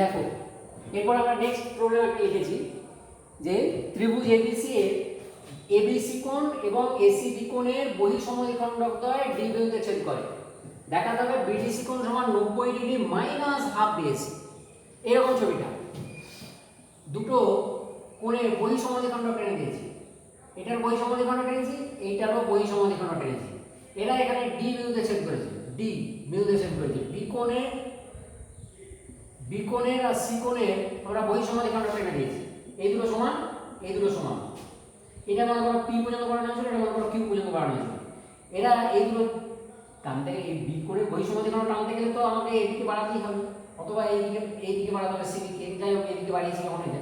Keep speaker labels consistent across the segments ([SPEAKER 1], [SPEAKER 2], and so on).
[SPEAKER 1] দেখো এরপর আমরা নেক্সট প্রবলেম একটা লিখেছি যে ত্রিভুজ এবিসি এর এবিসি কোণ এবং এসিবি কোণের বহিঃসমদ্বিখণ্ডকদ্বয় ডি বিন্দুতে ছেদ করে। দেখাতে হবে বিডিসি কোণ সমান 90 ডিগ্রি মাইনাস হাফ বিএসি। এরকম ছবিটা দুটো কোণের বহিঃসমদ্বিখণ্ডক টেনে দিয়েছি, এটার বহিঃসমদ্বিখণ্ডক টেনেছি, এইটারও বহিঃসমদ্বিখণ্ডক টেনেছি। এরা এখানে ডি বিন্দুতে ছেদ করেছে, ডি বিন্দুতে ছেদ করেছে। বি কোণের আর সি কোণের আমরা বহিঃসমদ্বিখণ্ডক টেনে দিয়েছি। এই দুটো সমান, এই দুটো সমান। এটা মনে করো পি পর্যন্ত বাড়ানো হয়েছিল, এটা মনে করো কিউ পর্যন্ত বাড়ানো হয়েছিল। এরা এই দুটো টানতে গেলে, এই বি কোণের বহিঃসমদ্বিখণ্ডক টানতে গেলে তো আমাকে এইদিকে বাড়াতেই হবে, অথবা এইদিকে বাড়াতে হবে সি দিকে। যাই হোক এইদিকে বাড়িয়েছি যখন এটা,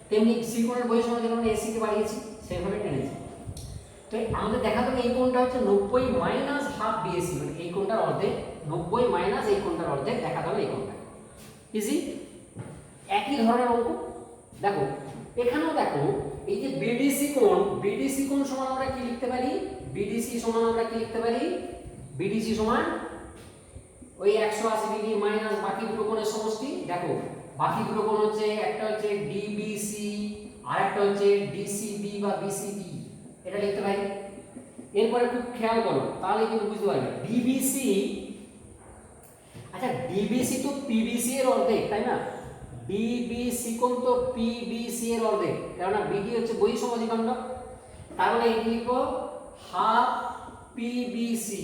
[SPEAKER 1] তেমনি সি কোণের বহিঃসমদ্বিখণ্ডক এসি কে বাড়িয়েছি, সেভাবে টেনেছি। তো আমাদের দেখাতে হবে এই কোণটা হচ্ছে 90 মাইনাস হাফ বিএসি, মানে এই কোণটার অর্ধেক, 90 মাইনাস এই কোণটার অর্ধেক দেখাতে হবে এই কোণটা। ইজি, একই ধরনের অঙ্ক। দেখো এখানেও দেখো এই যে বিডিসি কোণ সমান আমরা কি লিখতে পারি, বিডিসি সমান আমরা কি লিখতে পারি, বিডিসি সমান ওই 180 ডিগ্রি মাইনাস বাকি দুটো কোণের সমষ্টি। দেখো বাকি দুটো কোণ হচ্ছে, একটা হচ্ছে ডিবিসি আর একটা হচ্ছে ডিসিবি বা বিসিবি, এটা লিখতে পারি। এরপরে খুব খেয়াল করো তাহলে কিন্তু বুঝতে পারবে ডিবিসি, আচ্ছা ডিবিসি তো পিবিসি এর অর্ধেক, তাই না? ডিবিসি কোণ তো পিবিসি এর অর্ধেক, কারণ বিডি হচ্ছে বহিঃসমদ্বিখণ্ডক। তাহলে এটি লিখবো হাফ পিবিসি,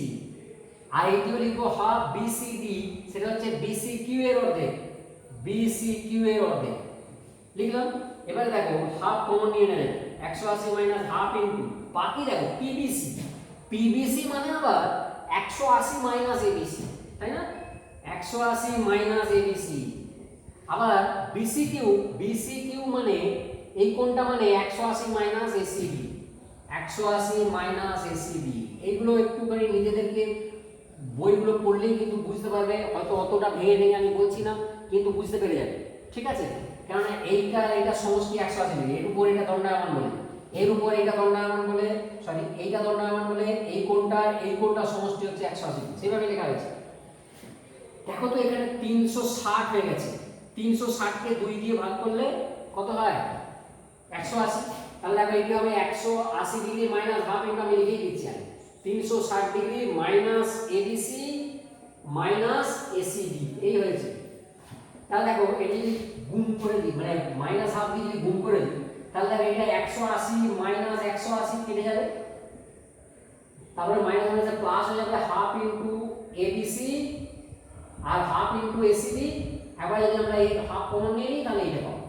[SPEAKER 1] আর এটিও লিখবো হাফ বিসিডি, সেটা হচ্ছে বিসিকিউ এর অর্ধেক, বিসিকিউ এর অর্ধেক লিখলাম। এবারে দেখো হাফ কমন নিয়ে নেবে, 180 মাইনাস হাফ ইনটু বাকি দেখো পিবিসি, পিবিসি মানে আবার 180 মাইনাস এবিসি, তাই না? 180 মাইনাস এবিসি, আবার বিসিকিউ, বিসিকিউ মানে এই কোণটা মানে 180 মাইনাস এসিবি, 180 মাইনাস এসিবি। এইগুলো একটুখানি নিজেদেরকে বইগুলো পড়লেই কিন্তু বুঝতে পারবে, হয়তো অতটা ভেঙে ভেঙে আমি বলছি না, কিন্তু বুঝতে পেরে যাবে, ঠিক আছে? কারণ এইটা সমষ্টি 180 ডিগ্রি, এর উপর এটা দণ্ডায়মান বলে, এর উপর এটা দণ্ডায়মান বলে, সরি এইটা দণ্ডায়মান বলে, এই কোণটা সমষ্টি হচ্ছে 180 ডিগ্রি, সেভাবে লেখা হয়েছে। দেখো তো এখানে 360 হয়ে গেছে, 360 কে 2 দিয়ে ভাগ করলে কত হয়? 180। তাহলে দেখো এটি হবে 180 ডিগ্রি মাইনাস হাফ, ইনটু আমি লিখেই দিচ্ছি, 360 degree minus ABC minus ACB, এই হয়েছে। তাহলে দেখো এটি গুণ করে দিই, মানে মাইনাস হাফ দিয়ে যদি গুণ করে দিই, তাহলে দেখো এটা 180 মাইনাস 180 কেটে যাবে, তারপরে মাইনাস মাইনাস প্লাস হয়ে যাবে হাফ ইনটু এবিসি আর হাফ ইনটু এসিবি। এবার যদি আমরা এই হাফ কমন নিয়ে নিই তাহলে এটা পাবো।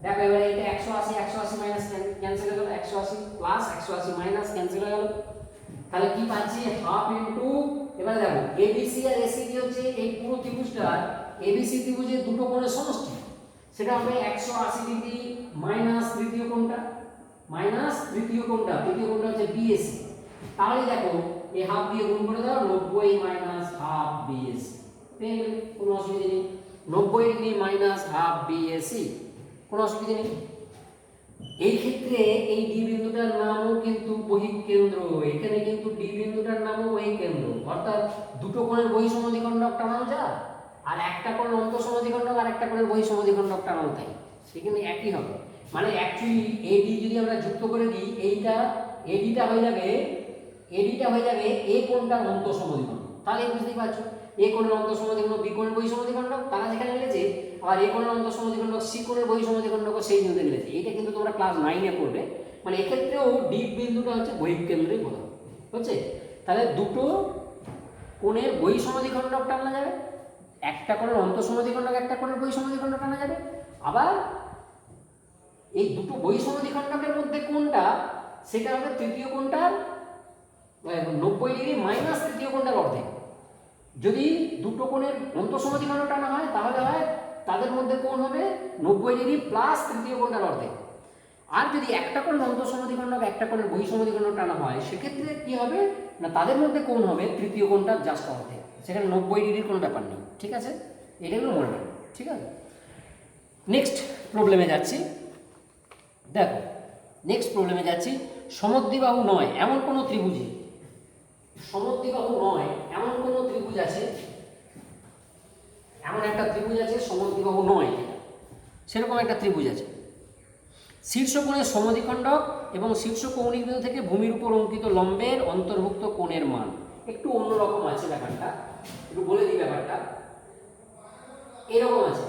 [SPEAKER 1] দেখো এবারে এটা 180 মাইনাস ক্যান্সেল হয়ে গেল, 180 প্লাস 180 মাইনাস ক্যান্সেল হয়ে গেল, তাহলে কি পাচ্ছি হাফ ইনটু, এবারে দেখো এবিসি আর এসিবি হচ্ছে এই পুরো ত্রিভুজটা, এবিসি ত্রিভুজের দুটো কোণের সমষ্টি, সেটা হবে 180 ডিগ্রি মাইনাস তৃতীয় কোণটা, মাইনাস তৃতীয় কোণটা হচ্ছে বিএসি। তাহলে দেখো এই হাফ দিয়ে গুণ করে দাও, 90 মাইনাস হাফ বিএসি, পেয়ে গেলে, কোনো অসুবিধা নেই। 90 ডিগ্রি মাইনাস হাফ বিএসি, কোনো অসুবিধা নেই। এই ক্ষেত্রে এই ডি বিন্দুটার নামও কিন্তু বহিঃকেন্দ্র, এখানে কিন্তু ডি বিন্দুটার নামও বহিঃকেন্দ্র, অর্থাৎ দুটো কোণের বহিঃসমদ্বিখণ্ডক টানানো যায়, আর একটা কোণের অন্তঃসমদ্বিখণ্ডক আর একটা কোণের বহিঃসমদ্বিখণ্ডক টানানো তাই, সেখানে একই হবে। মানে অ্যাকচুয়ালি এডি যদি আমরা যুক্ত করে দিই, এডিটা হয়ে যাবে এ কোণটার অন্তঃসমদ্বিখণ্ডক। তাহলে বুঝতেই পারছো এ কোণের অন্তঃসমদ্বিখণ্ডক বি কোণের বহিঃসমদ্বিখণ্ডক তারা যেখানে মিলেছে, আবার এ কোণের অন্তঃসমদ্বিখণ্ডক সি কোণের বহিঃসমদ্বিখণ্ডক সেই বিন্দুতে মিলেছে। এইটা কিন্তু তোমরা ক্লাস 9 এ পড়বে। মানে এক্ষেত্রেও ডি বিন্দুটা হচ্ছে বহিঃকেন্দ্রে বলা হচ্ছে। তাহলে দুটো কোণের বহিঃসমদ্বিখণ্ডক টানা যাবে, একটা কোণের অন্তঃসমদ্বিখণ্ডক একটা কোণের বহিঃসমদ্বিখণ্ডক টানা যাবে, আবার এই দুটো বহিঃসমদ্বিখণ্ডকের মধ্যে কোণটা সেটা হবে তৃতীয় কোণটার 90 ডিগ্রি মাইনাস তৃতীয় কোণটার অর্ধেক। যদি দুটো কোণের অন্তঃসমদ্বিখণ্ডক টানা হয় তাহলে হয় তাদের মধ্যে কোণ হবে 90 ডিগ্রি প্লাস তৃতীয় কোণটার অর্ধেক। আর যদি একটা কোণের অন্তঃসমদ্বিখণ্ডক একটা কোণের বহিঃসমদ্বিখণ্ডক টানা হয়, সেক্ষেত্রে কি হবে না, তাদের মধ্যে কোণ হবে তৃতীয় কোণটার জাস্ট অর্ধেক, সেখানে 90 ডিগ্রির কোনো ব্যাপার নেই, ঠিক আছে? এটাগুলো মনে রাখবে, ঠিক আছে? নেক্সট প্রবলেমে যাচ্ছি। দেখো নেক্সট প্রবলেমে যাচ্ছি, সমদ্বিবাহু নয় এমন কোনো ত্রিভুজে, সমদ্বিবাহু নয় এমন কোনো ত্রিভুজ আছে, এমন একটা ত্রিভুজ আছে সমদ্বিবাহু নয়, সেরকম একটা ত্রিভুজ আছে। শীর্ষকোণের সমদ্বিখণ্ডক এবং শীর্ষ কৌণিক বিন্দু থেকে ভূমির উপর অঙ্কিত লম্বের অন্তর্ভুক্ত কোণের মান। একটু অন্যরকম আছে ব্যাপারটা, একটু বলে দিই ব্যাপারটা। এরকম আছে,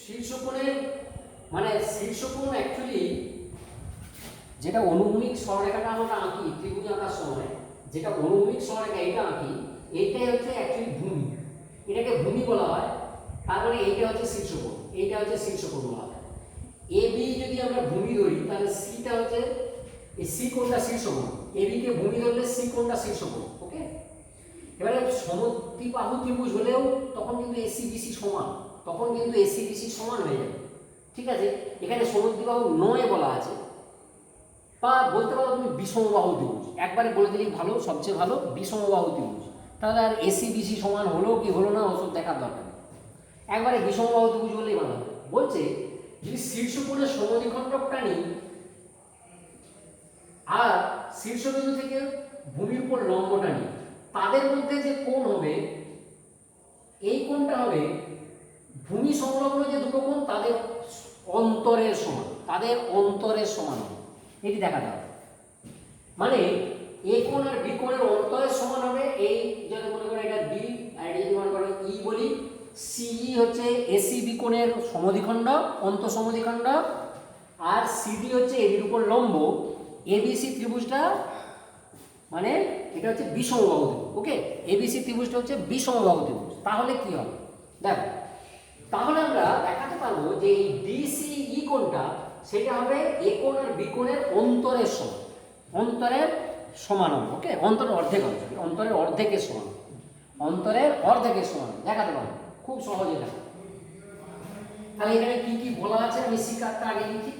[SPEAKER 1] শীর্ষকোণের মানে শীর্ষকোণ অ্যাকচুয়ালি যেটা অনুভূমিক সরলরেখাটা আমরা আঁকি ত্রিভুজ আঁকার সময়, যেটা অনুভূমিক সরলরেখা এটা আঁকি, এইটাই হচ্ছে অ্যাকচুয়ালি ভূমি, এটাকে ভূমি বলা হয়। তারপরে এইটা হচ্ছে শীর্ষকোণ, এইটা হচ্ছে শীর্ষকোণ বলা হয়। এ বি যদি আমরা ভূমি ধরি তাহলে সিটা হচ্ছে এই সি কোণটা শীর্ষকোণ, এ বি কে ভূমি ধরলে সি কোণটা শীর্ষকোণ। ওকে, এবারে সমদ্বিবাহু ত্রিভুজ হলেও তখন কিন্তু এসি বিসি সমান, তখন কিন্তু এসি বিসি সমান হয়ে যাবে। ঠিক আছে, এখানে সমদ্বিবাহু নয় বলা আছে, বা বলতে পারো তুমি বিষমবাহু ত্রিভুজ, একবারে বলে দিলেই ভালো, সবচেয়ে ভালো বিষমবাহু ত্রিভুজ। তাহলে আর এসি বিসি সমান হলো কি হলো না ওসব দেখার দরকার নেই, একবারে বিষমবাহু ত্রিভুজ বললেই ভালো হবে। বলছে যদি শীর্ষকোণের সমদ্বিখণ্ডকটা নিই আর শীর্ষবিন্দু থেকে ভূমির উপর লম্বটা নিই, তাদের মধ্যে যে কোণ হবে এই কোণটা হবে ভূমি সংলগ্ন যে দুটো কোণ তাদের অন্তরের সমান, তাদের অন্তরের সমান হবে। এটি দেখা যাবে, মানে এ কোণ আর বি কোণের অন্তরের সমান হবে। এই যদি মনে করো এটা বি আর এটা যদি মনে করো ই বলি, সিই হচ্ছে এসি বি কোণের সমদ্বিখণ্ডক, অন্তঃসমদ্বিখণ্ডক, আর সিডি হচ্ছে এর উপর লম্ব। এবিসি ত্রিভুজটা মানে এটা হচ্ছে বিষমবাহু ত্রিভুজ। ওকে, এবিসি ত্রিভুজটা হচ্ছে বিষমবাহু ত্রিভুজ। তাহলে কি হবে দেখো, তাহলে আমরা দেখাতে পারবো যে এই ডিসিই কোণটা সেটা হবে এ কোণ আর বি কোণের অন্তরের সমান, অন্তরের সমান হবে। ওকে, অন্তরের অর্ধেক হবে, অন্তরের অর্ধেকের সমান, অন্তরের অর্ধেকের সমান দেখাতে পারবো খুব সহজে দেখা। তাহলে এখানে কি কি বলা আছে আমি স্বীকারটা আগে লিখি,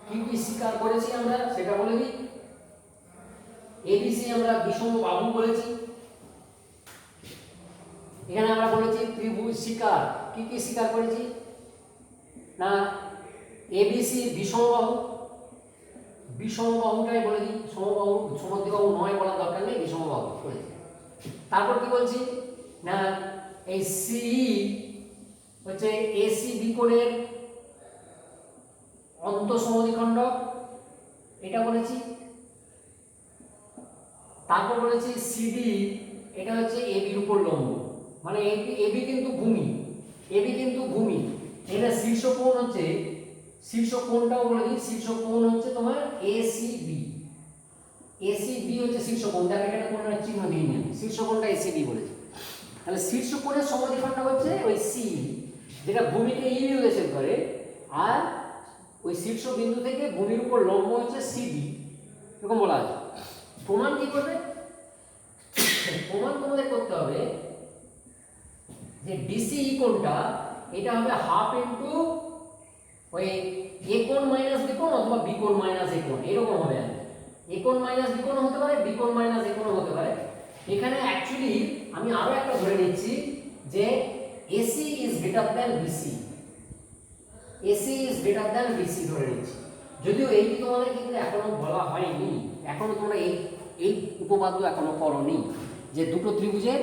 [SPEAKER 1] কি কি স্বীকার করেছি আমরা সেটা বলে দিই। এবিসি আমরা বিষমবাহু বলেছি, এখানে আমরা বলেছি ত্রিভুজ স্বীকার। কি কি স্বীকার করেছি না, এবিসি বিষমবাহু, বিষমবাহুটাই বলে দিই, সমবাহু সমদ্বিবাহু নয় বলার দরকার নেই, বিষমবাহু বলেছি। তারপর কি বলছি না, এই সিই হচ্ছে এসি বি কোণের অন্তঃসমদ্বিখণ্ডক, এটা বলেছি। তারপর বলেছি সিডি এটা হচ্ছে এবির উপর লম্ব, মানে এবি কিন্তু ভূমি, এবি কিন্তু ভূমি। এটা শীর্ষ কোণ হচ্ছে, শীর্ষ কোণটাও বলে দিই, শীর্ষ কোণ হচ্ছে তোমার এসিবি, এসিবি হচ্ছে শীর্ষ কোণ। দেখো এখানে কোনো চিহ্ন দিইনি, শীর্ষ কোণটা এসিবি বলেছি। তাহলে শীর্ষ কোণের সমদ্বিখণ্ডক হচ্ছে ওই সি, যেটা ভূমিকে ই নির্দেশ করে, আর ওই শীর্ষ বিন্দু থেকে ভূমির উপর লম্ব হচ্ছে সিডি, এরকম বলা আছে। প্রমাণ কি করবে, প্রমাণ তোমাদের করতে হবে যে ডিসিই কোণটা এটা হবে হাফ ইনটু ওই এ কোণ মাইনাস বি কোণ অথবা বি কোণ মাইনাস এ কোণ, এরকম হবে। এ কোণ মাইনাস বি কোণ হতে পারে, বি কোণ মাইনাস এ কোণ হতে পারে। এখানে অ্যাকচুয়ালি আমি আরো একটা ধরে নিচ্ছি যে AC is greater than BC, AC is greater than BC ধরে নিচ্ছি। যদিও এইটি তোমাদের কিন্তু এখনো বলা হয়নি, এখনো তোমরা এই উপপাদ্য এখনো করোনি যে দুটো ত্রিভুজের,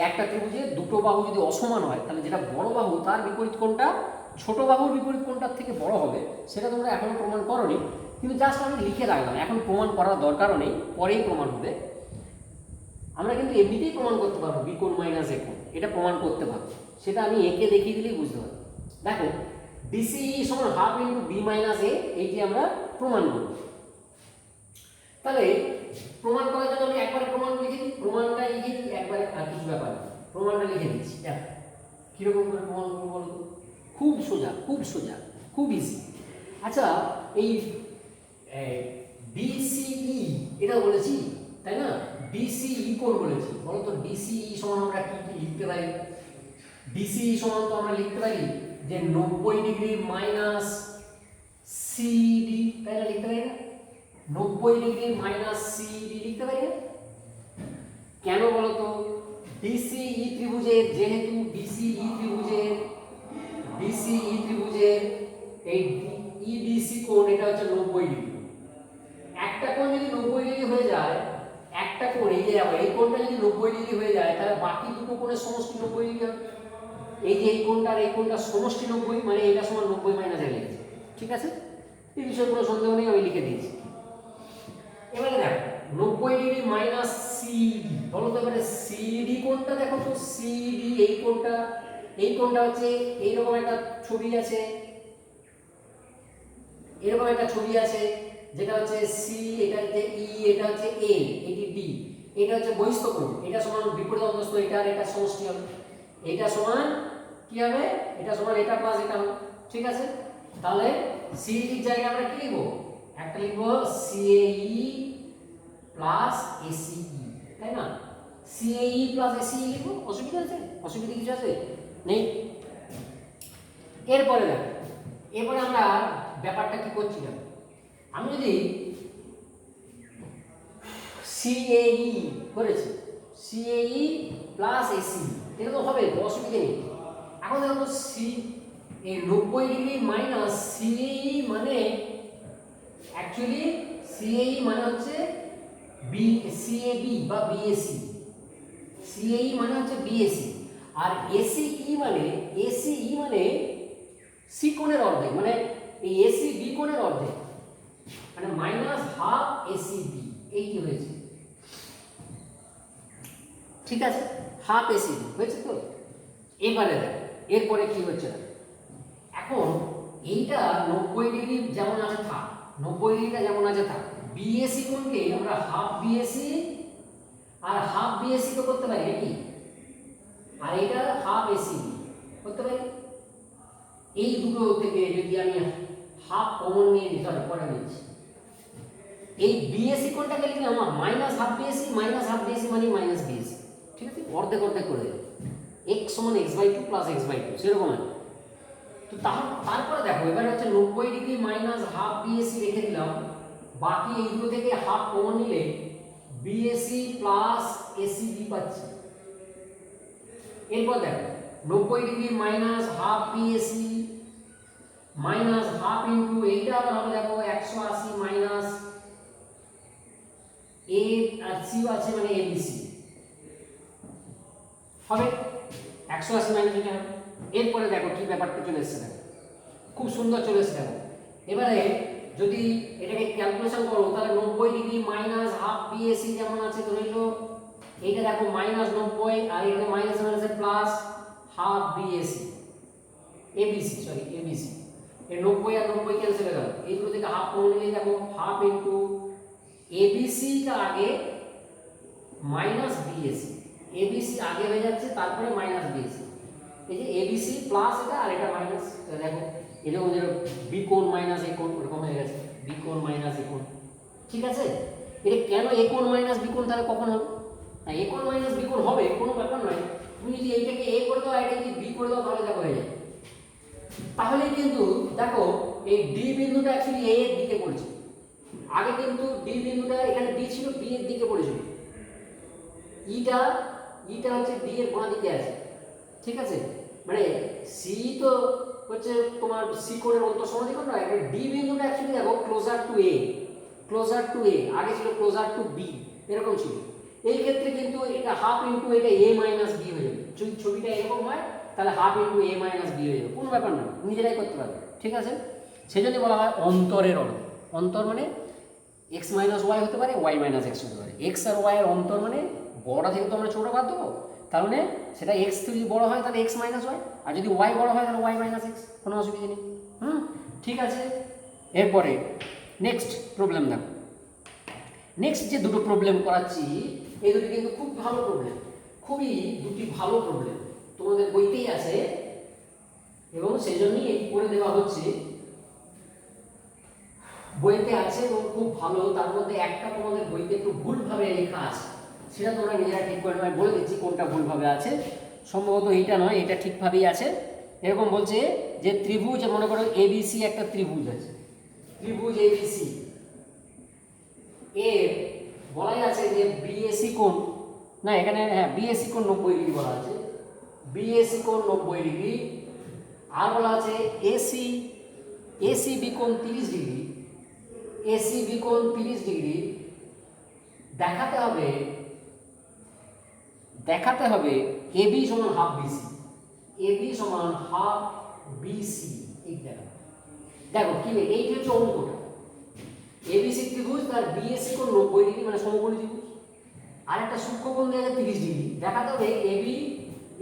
[SPEAKER 1] একটা ত্রিভুজের দুটো বাহু যদি অসমান হয় তাহলে যেটা বড় বাহু তার বিপরীত কোণটা ছোট বাহুর বিপরীত কোণটার থেকে বড় হবে, সেটা তোমরা এখনো প্রমাণ করোনি। কিন্তু জাস্ট আমি লিখে রাখলাম, এখন প্রমাণ করার দরকারও নেই, পরেই প্রমাণ হবে। আমরা কিন্তু এমনিতেই প্রমাণ করতে পারবো বি কোণ মাইনাস এ কোণ, এটা প্রমাণ করতে পারবো, সেটা আমি একে দেখিয়ে দিলেই বুঝতে পারবো। দেখো ডিসিই সমান হাফ ইন্টু বি মাইনাস এ, এইটি আমরা প্রমাণ করব। তাহলে প্রমাণ করার জন্য আমি একবারে প্রমাণ লিখে দিই, প্রমাণটা লিখে দিই একবারে, আর কিছু ব্যাপার না, প্রমাণটা লিখে দিচ্ছি। দেখো কীরকম করে প্রমাণ করবো বলো তো, খুব সোজা, খুব সোজা, খুব ইজি। আচ্ছা এই ডিসিই এটা বলেছি তাই না, ডিসিই কোণ বলেছি, বলো তো ডিসিই সমান আমরা কি কি লিখতে পারি। ডিসিই সমান তো আমরা লিখতে পারি যে 90 ডিগ্রি মাইনাস সিডি, তাই না, লিখতে পারি না, 90 ডিগ্রি মাইনাস সিডি লিখতে পারি না। কেন বলো তো, ডিসিই ত্রিভুজের, যেহেতু ডিসিই ত্রিভুজের এই ইডিসি কোণ এটা হচ্ছে 90 ডিগ্রি। একটা কোণ যদি 90 ডিগ্রি হয়ে যায়, একটা কোণ এই যে এই কোণটা যদি 90 ডিগ্রি হয়ে যায় তাহলে বাকি দুটো কোণের সমষ্টি 90 ডিগ্রি হবে। এই যে এই কোণটা আর এই কোণটা সমষ্টি 90, মানে এটা সমান 90 মাইনাস এ লিখেছি। ঠিক আছে, এই বিষয়ে কোনো সন্দেহ নেই, আমি লিখে দিয়েছি। এবারে দেখ 90 ডিগ্রি মাইনাস সিডি, বলো তো এবারে সিডি কোণটা দেখো তো, সিডি এই কোণটা হচ্ছে এইরকম একটা ছবি আছে, এরকম একটা ছবি আছে যেটা হচ্ছে সি, এটা হচ্ছে ই, এটা হচ্ছে এ, এটি ডি, এটা হচ্ছে বহিস্থ কোণ, এটা সমান বিপরীত অন্তস্থ এটা আর এটা সমষ্টি হবে, এটা সমান কি হবে, এটা সমান এটা প্লাস এটা হবে। ঠিক আছে, তাহলে সিডি এর জায়গায় আমরা কি লিখব, একটা লিখব সিএই প্লাস এসিই, তাই না? সিএই প্লাস এসিই লিখব, অসুবিধা আছে? অসুবিধা কিছু আছে? নেই। এরপরে দেখো, এরপরে আমরা ব্যাপারটা কি করছিলাম, আমি যদি সিএই করেছি, সিএই প্লাস এসি, এটা তো হবে, অসুবিধা নেই। এখন দেখো সি এই 90 ডিগ্রি মাইনাস সিএই মানে অ্যাকচুয়ালি সিএই মানে হচ্ছে বি সিএবি বা বিএসি, সিএই মানে হচ্ছে বিএসি, আর এসিই মানে এসিই মানে সি কোণের অর্ধেক, মানে এই এসি বি কোণের অর্ধেক, মানে মাইনাস হাফ এসি বি, এই কি হয়েছে? ঠিক আছে, হাফ এসি বি হয়েছে তো। এবারে দেখ এরপরে কি হচ্ছে না, এখন এইটা 90 ডিগ্রি যেমন আছে থাক, 90 ডিগ্রিটা যেমন আছে থাক, বিএসি কোণকে আমরা হাফ বিএসি আর হাফ বিএসি তো করতে পারি নাকি, আর এটা হাফ এসি করতে পারি। এই দুটো থেকে যদি আমি হাফ কমন নিয়ে নিই, তাহলে পরে নিচ্ছি, এই বিএসি কোণটাকে লিখলে আমার মাইনাস হাফ বিএসি মানে মাইনাস বিএসি। ঠিক আছে, অর্ধেক অর্ধেক করে দেবো, x সমান x/2 প্লাস x/2 সেরকম আছে। তো তারপরে দেখো এবার হচ্ছে 90 ডিগ্রি মাইনাস হাফ বিএসি রেখে দিলাম, বাকি এই দুটো থেকে হাফ কমন নিলে বিএসি প্লাস এসিবি পাচ্ছি। এরপর দেখো 90 degree minus half BAC minus half into এইটা আবার হবে দেখো 180 মাইনাস এ আর সি আছে মানে এবিসি হবে 180 মাইনাস এটা হবে। এরপরে দেখো কি ব্যাপারটা চলে এসেছে, দেখো খুব সুন্দর চলে এসেছে। দেখো এবারে যদি এটাকে ক্যালকুলেশন করো তাহলে 90 ডিগ্রি মাইনাস হাফ বিএসি যেমন আছে ধরে নিলো, এইটা দেখো মাইনাস 90 আর এখানে মাইনাস মাইনাসে plus half BAC ABC ABC, এই 90 আর 90 ক্যান্সেল হয়ে গেল, এই দুটো থেকে হাফ কমন নিলে দেখো হাফ ইনটু এবিসি টা আগে মাইনাস বিএসি, এবিসি আগে হয়ে যাচ্ছে তারপরে মাইনাস বিএসি, এই যে এবিসি প্লাস এটা আর এটা মাইনাস, দেখো এরকম যেরকম বি কোণ মাইনাস এ কোণ এরকম হয়ে গেছে, বি কোণ মাইনাস এ কোণ। ঠিক আছে, এটা কেন এ কোণ মাইনাস বি কোণ তাহলে কখন হবে না, এ কোণ মাইনাস বি কোণ হবে, কোনো ব্যাপার নয়। তুমি যদি এইটাকে এ করে দাও আর এটা যদি বি করে দাও তাহলে দেখো হয়ে যায়। তাহলে কিন্তু দেখো এই ডি বিন্দুটা অ্যাকচুয়ালি এ এর দিকে পড়েছে, আগে কিন্তু ডি বিন্দুটা এখানে ডি ছিল বি এর দিকে পড়েছিল, ইটা হচ্ছে ডি এর বাঁ দিকে আছে। ঠিক আছে, মানে সি তো হচ্ছে তোমার সি কোণের অন্তঃসমাধিকোণ নয়, এখানে ডি বিন্দুটা অ্যাকচুয়ালি দেখো ক্লোজার টু এ, আগে ছিল ক্লোজার টু বি এরকম ছিল। এই ক্ষেত্রে কিন্তু এটা হাফ ইনটু এটা এ মাইনাস বি হয়ে যাবে, যদি ছবিটা এরকম হয় তাহলে half into a minus B হয়ে যাবে, কোনো ব্যাপার না, নিজেরাই করতে পারবে। ঠিক আছে, সেজন্য বলা হয় অন্তরের অর্ধেক। অন্তর মানে এক্স মাইনাস ওয়াই হতে পারে, ওয়াই মাইনাস এক্স হতে পারে। এক্স আর ওয়াই এর অন্তর মানে বড়টা থেকে তো আমরা ছোটো বাদ দেবো, তার মানে সেটা এক্স যদি বড় হয় তাহলে এক্স মাইনাস ওয়াই, আর যদি ওয়াই বড় হয় তাহলে ওয়াই মাইনাস এক্স, কোনো অসুবিধা নেই। ঠিক আছে, এরপরে নেক্সট প্রবলেম দেখো। নেক্সট যে দুটো প্রবলেম করাচ্ছি এই দুটি কিন্তু খুব ভালো প্রবলেম, খুবই দুটি ভালো প্রবলেম, তোমাদের বইতেই আছে এবং সেই জন্যই এই করে দেওয়া হচ্ছে, বইতে আছে এবং খুব ভালো। তার মধ্যে একটা তোমাদের বইতে একটু ভুলভাবে লেখা আছে, সেটা তোমরা নিজেরা ঠিক করে নয়, বলে দিচ্ছি কোনটা ভুলভাবে আছে। সম্ভবত এইটা নয়, এটা ঠিকভাবেই আছে। এরকম বলছে যে ত্রিভুজ, মনে করো এবিসি একটা ত্রিভুজ আছে, ত্রিভুজ এবিসি এর বলাই আছে যে বিএসি কোণ, না এখানে হ্যাঁ বিএসি কোণ 90 ডিগ্রি বলা আছে, বিএসি কোণ 90 ডিগ্রি, আর বলা আছে এসিবি কোণ 30 ডিগ্রি, এসিবি কোণ 30 ডিগ্রি। দেখাতে হবে এবি সমান হাফ বিসি, এবি সমান হাফ বিসি। এই দেখো দেখো কি এইটা হচ্ছে অঙ্কটা, এবিসি ত্রিভুজ তার বিএসি কোণ 90 ডিগ্রি মানে সমকোণী ত্রিভুজ, আর একটা সূক্ষ্মকোণ দেওয়া যায় 30 ডিগ্রি। দেখাতে হবে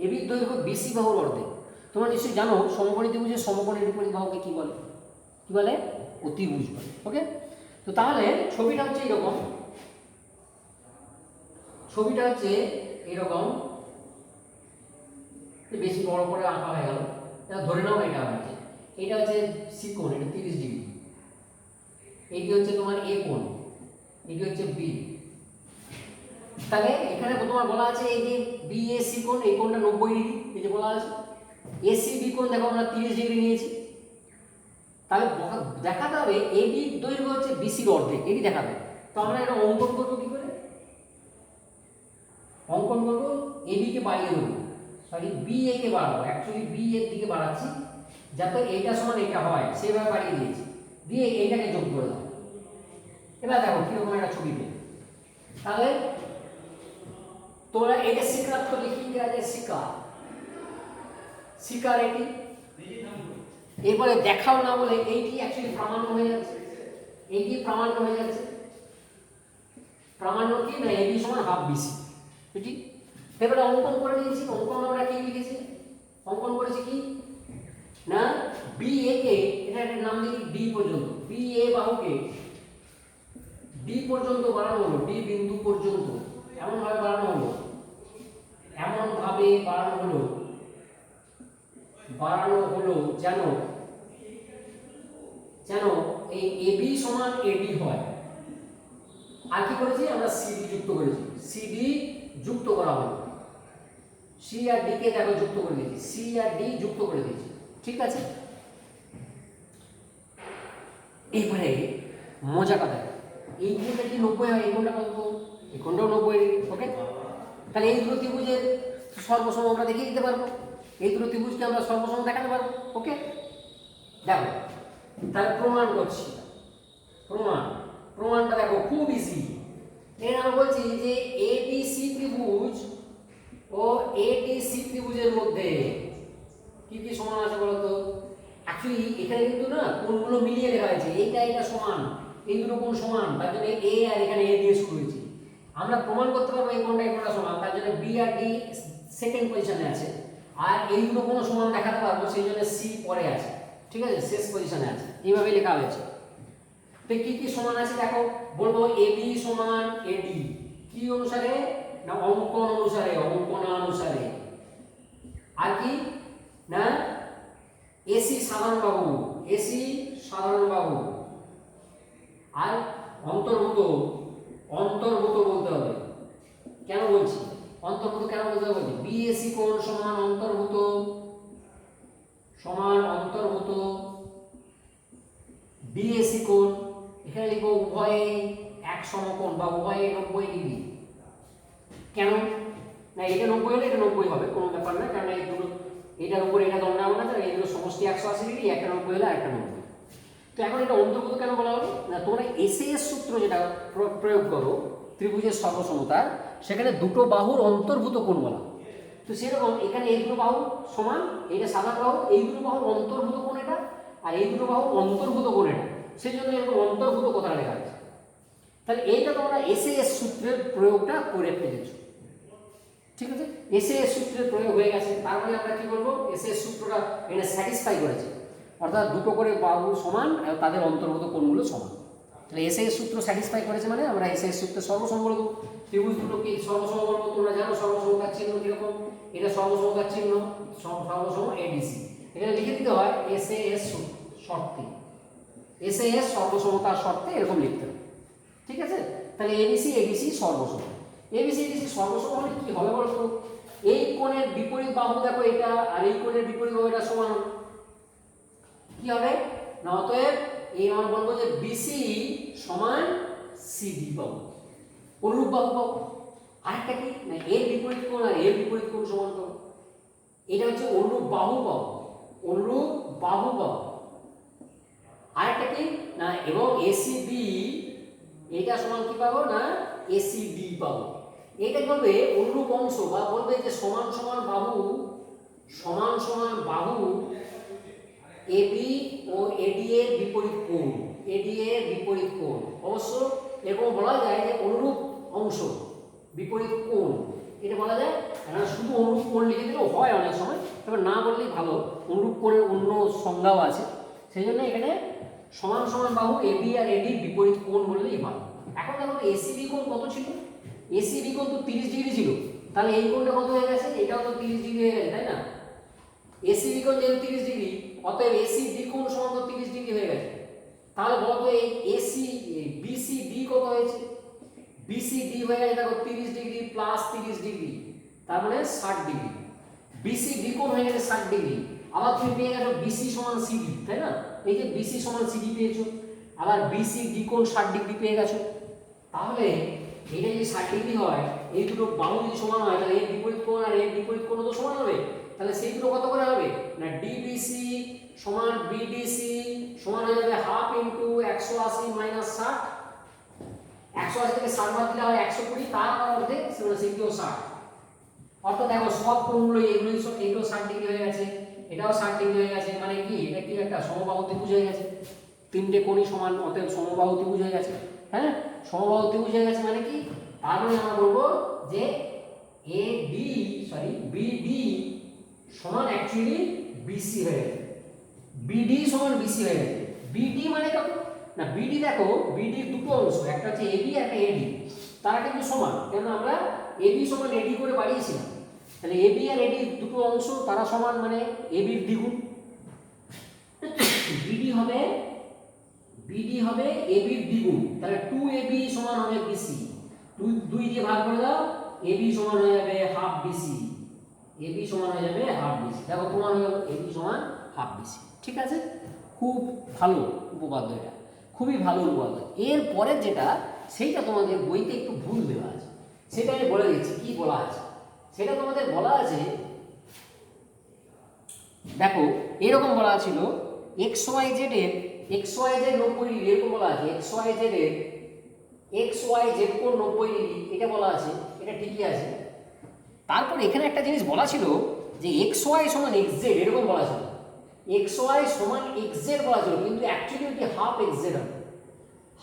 [SPEAKER 1] এবির দৈর্ঘ্য বিসি বাহুর অর্ধেক। তোমরা নিশ্চয়ই জানো সমকোণী ত্রিভুজের সমকোণের বিপরীত বাহুকে কি বলে? কি বলে? অতিভুজ বলে। ওকে, তো তাহলে ছবিটা হচ্ছে এরকম, ছবিটা হচ্ছে এরকম, বেশি বড় করে আঁকা হয়ে গেল, এটা ধরে নাও এটা হচ্ছে, এটা হচ্ছে সি কোণ, এটা 30 ডিগ্রি, এইটি হচ্ছে তোমার এ কোণ, এটি হচ্ছে বি। তাহলে এখানে তোমার বলা আছে এই যে বিএসি কোণ, এই কোণটা 90 ডিগ্রি, এই যে বলা আছে এসিবি কোণ দেখো আমরা 30 ডিগ্রি নিয়েছি। তাহলে দেখাতে হবে এবি দৈর্ঘ্য হচ্ছে বিসির অর্ধেক, এটি দেখাবে। তো আমরা এটা অঙ্কন করবো কি করে? অঙ্কন করবো এবি কে বাড়িয়ে দেবো, সরি বি এ কে বাড়াবো, অ্যাকচুয়ালি বি এর দিকে বাড়াচ্ছি যাতে এইটা সমান এটা হয়, সেভাবে বাড়িয়ে দিয়েছি, দিয়ে এইটাকে যোগ করে দাও। এবার দেখো কিরকম একটা ছবি পেয়ে। তাহলে তোমরা এটা শিকার তো লিখি দেওয়া যায়, শিকার শিকার এটি, এরপরে দেখাও না বলে এইটি অ্যাকচুয়ালি প্রামাণ্য হয়ে যাচ্ছে, এইটি প্রামাণ্য হয়ে যাচ্ছে। প্রামাণ্য কি না, এবি সমান হাফ বিসি, এটি। এবারে অঙ্কন করে নিয়েছি, অঙ্কন আমরা কি লিখেছি? অঙ্কন করেছি কি না, বি এ কে, এটা একটা নাম দিই ডি পর্যন্ত, বি এ বাহুকে ডি পর্যন্ত বাড়ানো হলো, ডি বিন্দু পর্যন্ত এমন ভাবে বাড়ানো হলো, এমন ভাবে বাড়ানো হলো, বাড়ানো হলো যেন যেন এই এবি সমান এডি হয়। আর কি করেছি আমরা? সিডি যুক্ত করেছি, সিডি যুক্ত করা হলো, সি আর ডি কে দেখো যুক্ত করে দিয়েছি, সি আর ডি যুক্ত করে দিয়েছি, ঠিক আছে। এইবারে মজা কথা, এই কোণটা কি 90 হয়, এই কোণটা কত? এই কোণটাও 90 ডিগ্রি। ওকে, তাহলে এই দুটো ত্রিভুজের সর্বসম আমরা দেখিয়ে দিতে পারবো, এই দুটো ত্রিভুজকে আমরা সর্বসম দেখাতে পারবো। ওকে, দেখো তাহলে প্রমাণ করছি, প্রমাণটা দেখো খুব ইজি। এর আমরা বলছি যে এবিসি ত্রিভুজ ও এডিসি ত্রিভুজের মধ্যে কি কি সমান আছে বলো তো? অ্যাকচুয়ালি এখানে কিন্তু না কোণগুলো মিলিয়ে লেখা হয়েছে, এটা সমান, এই দুটো কোণ সমান, তার জন্য এ আর এখানে এ দিয়ে শুরু হয়েছে। আমরা প্রমাণ করতে পারবো এই কোণটা সমান, তার জন্য বি আর ডি সেকেন্ড পজিশনে আছে, আর এই দুটো কোণ সমান দেখাতে পারবো, সেই জন্য সি পরে আছে, ঠিক আছে, শেষ পজিশনে আছে, এইভাবে লেখা হয়েছে। তো কি কি সমান আছে দেখো, বলবো এবি সমান এডি, কি অনুসারে না অঙ্কন অনুসারে, অঙ্কনানুসারে। আর কি না এসি সাধারণ বাহু, এসি সাধারণ বাহু, আর অন্তর্ভুক্ত, অন্তর্ভুক্ত বলতে হবে। কেন বলছি অন্তর্ভুক্ত, কেন বলতে হবে? বিএসি কোণ সমান অন্তর্ভুক্ত, সমান অন্তর্ভুক্ত বিএসি কোণ, এখানে লিখবো উভয়ে এক সমকোণ বা উভয়ে 90 ডিগ্রি। কেন না, এটা 90 হলে এটা 90 হবে, কোনো ব্যাপার না, কারণ এই দুটো এটার উপরে এটা দণ্ডায়মান আছে, এই দুটো সমষ্টি 180 ডিগ্রি, একটা 90 হলে আরেকটা 90। তো এখন এটা অন্তর্ভুক্ত কেন বলা হলো না, তোমরা এসএএস সূত্র যেটা প্রয়োগ করো ত্রিভুজের সর্বসমতার, সেখানে দুটো বাহুর অন্তর্ভুত কোণ বলা। তো সেরকম এখানে এই দুটো বাহু সমান, এটা সাধারণ বাহু, এই দুটো বাহুর অন্তর্ভুত কোণ এটা, আর এই দুটো বাহুর অন্তর্ভুত কোণ এটা, সেই জন্য এরকম অন্তর্ভুত কথা লেখা আছে। তাহলে এইটা তোমরা এসএএস সূত্রের প্রয়োগটা করে ফেলেছো, ঠিক আছে। এসএএস সূত্রের প্রয়োগ হয়ে গেছে, তারপরে আমরা কি করব, এসএএস সূত্রটা এটা স্যাটিসফাই করেছে, অর্থাৎ দুটো করে বাহু সমান আর তাদের অন্তর্গত কোণগুলো সমান। তাহলে এসএএস সূত্র স্যাটিসফাই করেছে মানে আমরা এসএএস সূত্রের সর্বসম বলবো। ত্রিভুজ দুটো কি সর্বসম বলবো, তোমরা জানো সর্বসমতার চিহ্ন কিরকম, এটা সর্বসমতার চিহ্ন, সর্বসম এডিসি, এখানে লিখে দিতে হয় এসএএস শর্তে, এসএএস সর্বসমতার শর্তে এরকম লিখতে হবে, ঠিক আছে। তাহলে এবিসি এডিসি সর্বসম, এবিসি এডিসি সর্বসম হলে কি হবে বলতো, এই কোণের বিপরীত বাহু দেখো এটা, আর এই কোণের বিপরীত বাহু এটা সমান, কি হবে না, অতএব এই আমরা বলবো যে বিসি সমান সিডি পাবো, অনুরূপ বাহু পাবো। আরেকটা কি না, এর বিপরীত কোণ আর এর বিপরীত কোণ সমান পাবো, এটা হচ্ছে অনুরূপ বাহু পাবো, অনুরূপ বাহু পাবো। আরেকটা কি না, এবং এসিবি এটা সমান কি পাবো না, এসিডি পাবো। এটা বলবে অনুরূপ অংশ, বা বলবে যে সমান সমান বাহু, সমান সমান বাহু এবি ও এডি এর বিপরীত কোণ, এডি এর বিপরীত কোণ, অবশ্য এরকম বলা যায় যে অনুরূপ অংশ বিপরীত কোণ, এটা বলা যায়। কারণ শুধু অনুরূপ কোণ লিখে দিলেও হয় অনেক সময়, তবে না বললেই ভালো, অনুরূপ কোণের অন্য সংজ্ঞাও আছে, সেই জন্য এখানে সমান সমান বাহু এবি আর এডির বিপরীত কোণ বললেই ভালো। এখন দেখো এসিবি কোণ কত ছিল, এসিবি কোণ তো 30 ডিগ্রি ছিল, তাহলে এই কোণটা কত হয়ে গেছে, এটাও তো 30 ডিগ্রি হয়ে গেছে, তাই না? এসিবি কোণ যেহেতু 30 ডিগ্রি, অতএব এসিডি কোণ সমান তো 30 ডিগ্রি হয়ে গেছে। তাহলে বলো তো এই এসি বিসিডি কত হয়েছে, বিসিডি হয়ে গেছে দেখো 30 ডিগ্রি প্লাস 30 ডিগ্রি, তার মানে 60 ডিগ্রি। বিসিডি কোণ হয়ে গেছে 60 ডিগ্রি। আবার তুমি পেয়ে গেছো বিসি সমান সিডি, তাই না? এই যে বিসি সমান সিডি পেয়েছো, আবার বিসিডি কোণ 60 ডিগ্রি পেয়ে গেছো। তাহলে এটা যদি 60 ডিগ্রি হয়, এই দুটো বাহু যদি সমান হয়, তাহলে এর বিপরীত কোণ আর এর বিপরীত কোণ তো সমান হবে। তাহলে সেই দুটো কত করে হবে না, ডিবিসি সমান বিডিসি সমান হয়ে যাবে হাফ ইনটু 180 মাইনাস 60। 180 থেকে 60 বাদ দিলে হয় 120, তার অর্ধেক সেটা সেটিও 60। অর্থাৎ দেখো সব কোণগুলো এগুলো 60 ডিগ্রি হয়ে গেছে, এটাও 60 ডিগ্রি হয়ে গেছে, মানে কি এটা কি একটা সমবাহু ত্রিভুজ হয়ে গেছে, তিনটে কোণই সমান, অতএব সমবাহু ত্রিভুজ হয়ে গেছে। হ্যাঁ, সমবাহু ত্রিভুজ হয়ে গেছে মানে কি, তার মানে আমরা বলবো যে বিডি সমান অ্যাকচুয়ালি বিসি হয়ে গেছে, বিডি সমান বিসি হয়ে গেছে। বিডি মানে কত না, বিডি দেখো বিডির দুটো অংশ, একটা হচ্ছে এবি একটা এডি, তারা কিন্তু সমান, কেন আমরা এবি সমান এডি করে বাড়িয়েছিলাম। তাহলে এবি আর এডি দুটো অংশ তারা সমান, মানে এবির দ্বিগুণ। বিডি হবে এবির দ্বিগুণ, তাহলে 2ab সমান হবে বিসি। 2 দিয়ে ভাগ করে দাও, ab সমান হয়ে যাবে হাফ বিসি, ab সমান হয়ে যাবে হাফ বিসি। দেখো প্রমাণ হয়ে গেল ab সমান হাফ বিসি। ঠিক আছে, খুব ভালো উপপাদ্য, এটা খুবই ভালো উপপাদ্য। এর পরে যেটা, সেইটা তোমাদের বইতে একটু ভুল দেওয়া আছে, সেটা আমি বলে দিচ্ছি কি বলা আছে। সেটা তোমাদের বলা আছে, দেখো এরকম বলা ছিল xyz এর xyz 90 ডিগ্রি, এরকম বলা আছে xyz এর xyz কোণ 90 ডিগ্রি, এটা বলা আছে, এটা ঠিকই আছে। তারপর এখানে একটা জিনিস বলা ছিল যে xy সমান xz, এরকম বলা ছিল xy সমান xz বলা ছিল, কিন্তু অ্যাকচুয়ালি এটি হাফ xz হবে,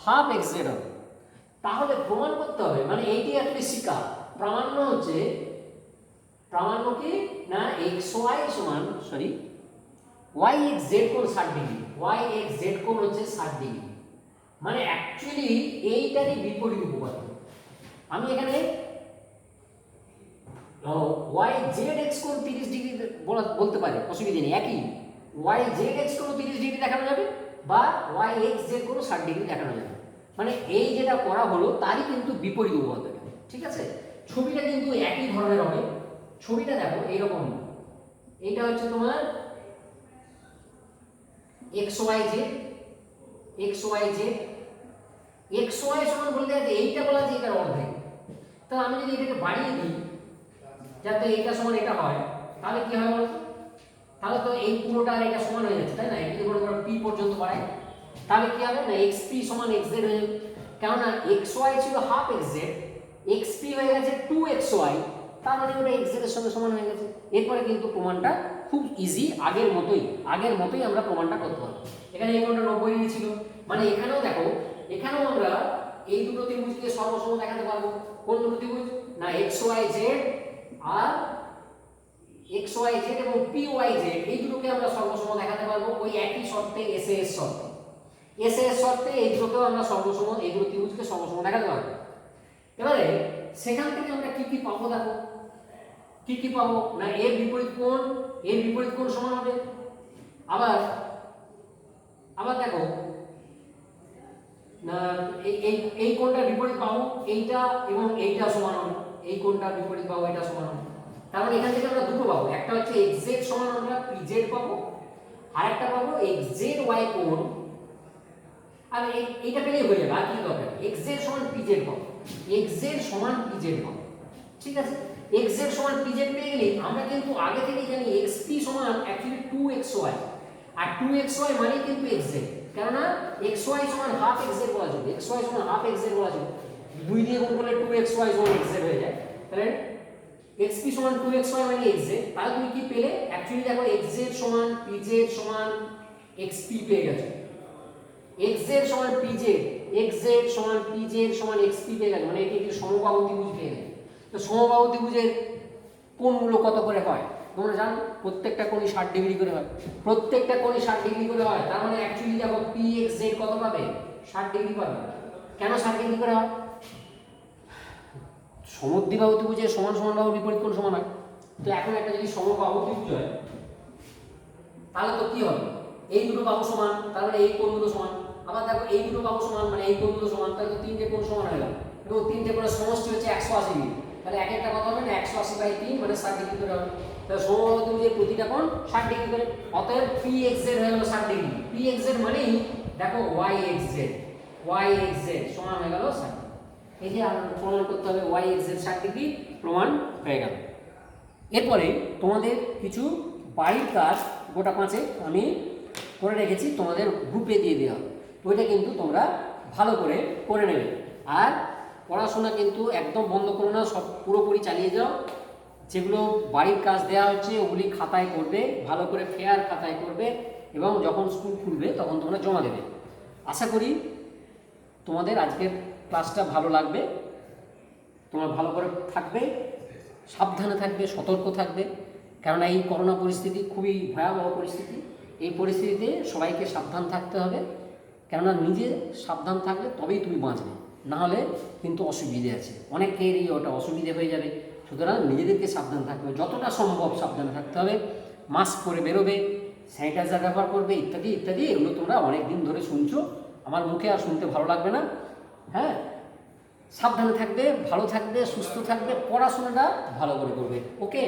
[SPEAKER 1] হাফ xz হবে। তাহলে প্রমাণ করতে হবে, মানে এইটি অ্যাকচুয়ালি স্বীকার, প্রামাণ্য হচ্ছে, প্রামাণ্য কি না xy সমান yxz কোণ 60 ডিগ্রি, yxz কোণ হচ্ছে 60 ডিগ্রি, মানে অ্যাকচুয়ালি এইটারই বিপরীত উপপাদ্য। আমি এখানে yzx কোণ 30 ডিগ্রি বলতে পারি, অসুবিধা নেই, একই yzx কোণ 30 ডিগ্রি দেখানো যাবে বা yxz কোণ 60 ডিগ্রি দেখানো যাবে, মানে এই যেটা করা হলো তারই কিন্তু বিপরীত উপপাদ্য। ঠিক আছে, ছবিটা কিন্তু একই ধরনের হবে। ছবিটা দেখো এইরকম, এইটা হচ্ছে তোমার xyz, xy সমান বলতে আছে এইটা বলা আছে এটার অর্ধেক। তাহলে আমি যদি এটাকে বাড়িয়ে দিই যাতে এইটা সমান এটা হয়, তাহলে কি হয় বলতো, তাহলে তো এই পুরোটা আর এটা সমান হয়ে যাচ্ছে, তাই না? এটা যদি বড় p পর্যন্ত বাড়াই, তাহলে কি হবে না xp সমান xz হয়ে যাবে, কেননা xy ছিল হাফ xz, xp হয়ে গেছে 2xy, তার মানে ওটা xz এর সঙ্গে সমান হয়ে গেছে। এরপরে কিন্তু প্রমাণটা খুব ইজি, আগের মতোই আমরা প্রমাণটা করতে পারবো। এখানে এই কোণটা 90 ডিগ্রি ছিল, মানে এখানেও দেখো, এখানেও আমরা এই দুটো ত্রিভুজকে সর্বসম দেখাতে পারবো। কোন দুটো ত্রিভুজ না, xyz আর xyz এবং pyz, এই দুটোকে আমরা সর্বসম দেখাতে পারবো ওই একই শর্তে, SAS শর্তে এই দুটোকেও আমরা সর্বসম, এই দুটো ত্রিভুজকে সর্বসম দেখাতে পারবো। এবারে সেখান থেকে আমরা কি কি পাবো, দেখো কি পাবো না, এর বিপরীত কোণ সমান হবে। আবার দেখো না, এই কোণটার বিপরীত বাহু এইটা এবং এইটা সমান হবে, এই কোণটার বিপরীত বাহু এটা সমান হবে। তার মানে এখান থেকে আমরা দুটো পাবো, একটা হচ্ছে xz সমান আমরা pz পাবো, আর একটা পাবো xzy কোণ, আর এইটা পেলেই হয়ে যাবে, আর কি দরকার, xz সমান pz পাবো, xz সমান pz পাবো। ঠিক আছে, xz সমান pz পেয়ে গেলে আমরা কিন্তু আগে থেকেই জানি xp সমান অ্যাকচুয়ালি 2xy, আর 2xy মানে কিন্তু xz, কেননা xy সমান হাফ xz বলা যাবে, xy সমান হাফ xz বলা যাবে, 2 দিয়ে গুণ করলে 2xy সমান xz হয়ে যায়। তাহলে এক্সপি সমান 2xy মানে xz, তাহলে তুমি কি পেলে? অ্যাকচুয়ালি দেখো xz সমান pz সমান xp পেয়ে গেছো। xz সমান pz, xz সমান pz সমান xp পেয়ে গেছো, মানে এটি একটি সমবাহু ত্রিভুজ পেয়ে গেছো। তো সমবাহু ত্রিভুজের কোণগুলো কত করে হয় তোমরা জানো? প্রত্যেকটা কোণই 60 ডিগ্রি করে হয়, প্রত্যেকটা কোণই 60 ডিগ্রি করে হয়। তার মানে অ্যাকচুয়ালি দেখো pxz কত পাবে? 60 ডিগ্রি পাবে। কেন 60 ডিগ্রি করে হয়? সমদ্বিবাহু ত্রিভুজের সমান সমান বাহুর বিপরীত কোণ সমান হয়। তো এখন একটা যদি সমবাহু ত্রিভুজ হয় তাহলে তো কি হবে? এই দুটো বাহু সমান, তার মানে এই কোণ দুটো সমান। আবার দেখো এই দুটো বাহু সমান মানে এই কোণ দুটো সমান, তাহলে তো তিনটে কোণ সমান হয়ে গেল, এবং তিনটে কোণের সমষ্টি হচ্ছে 180 ডিগ্রি। তাহলে এক একটা কত হবে না? 180/3 মানে 60 ডিগ্রি করে হবে। তাহলে সমবাহু ত্রিভুজের প্রতিটা কোণ 60 ডিগ্রি করে। অতএব pxz হয়ে গেল 60 ডিগ্রি। pxz মানেই দেখো yxz সমান হয়ে গেল 60। এই যে প্রমাণ করতে হবে yxz 60 ডিগ্রি, প্রমাণ হয়ে গেল। এরপরে তোমাদের কিছু বাড়ির কাজ গোটা 5 আমি করে রেখেছি, তোমাদের গ্রুপে দিয়ে দেওয়া হবে। ওইটা কিন্তু তোমরা ভালো করে নেবে। আর পড়াশোনা কিন্তু একদম বন্ধ করো না, সব পুরোপুরি চালিয়ে যাও। যেগুলো বাড়ির কাজ দেওয়া হচ্ছে ওগুলি খাতায় করবে, ভালো করে ফেয়ার খাতায় করবে, এবং যখন স্কুল খুলবে তখন তোমরা জমা দেবে। আশা করি তোমাদের আজকের ক্লাসটা ভালো লাগবে, তোমরা ভালো করে থাকবে, সাবধানে থাকবে, সতর্ক থাকবে। কেননা এই করোনা পরিস্থিতি খুবই ভয়াবহ পরিস্থিতি। এই পরিস্থিতিতে সবাইকে সাবধান থাকতে হবে, কেননা নিজে সাবধান থাকলে তবেই তুমি বাঁচবে, না হলে কিন্তু অসুবিধে আছে, অনেকেরই ওটা অসুবিধে হয়ে যাবে। সুতরাং নিজেদেরকে সাবধান থাকতে হবে, যতটা সম্ভব সাবধানে থাকতে হবে। মাস্ক পরে বেরোবে, স্যানিটাইজার ব্যবহার করবে, ইত্যাদি ইত্যাদি। এগুলো তোমরা অনেক দিন ধরে শুনছো, আমার মুখে আর শুনতে ভালো লাগবে না। হ্যাঁ, সাবধানে থাকবে, ভালো থাকবে, সুস্থ থাকবে, পড়াশোনাটা ভালো করে করবে। ওকে।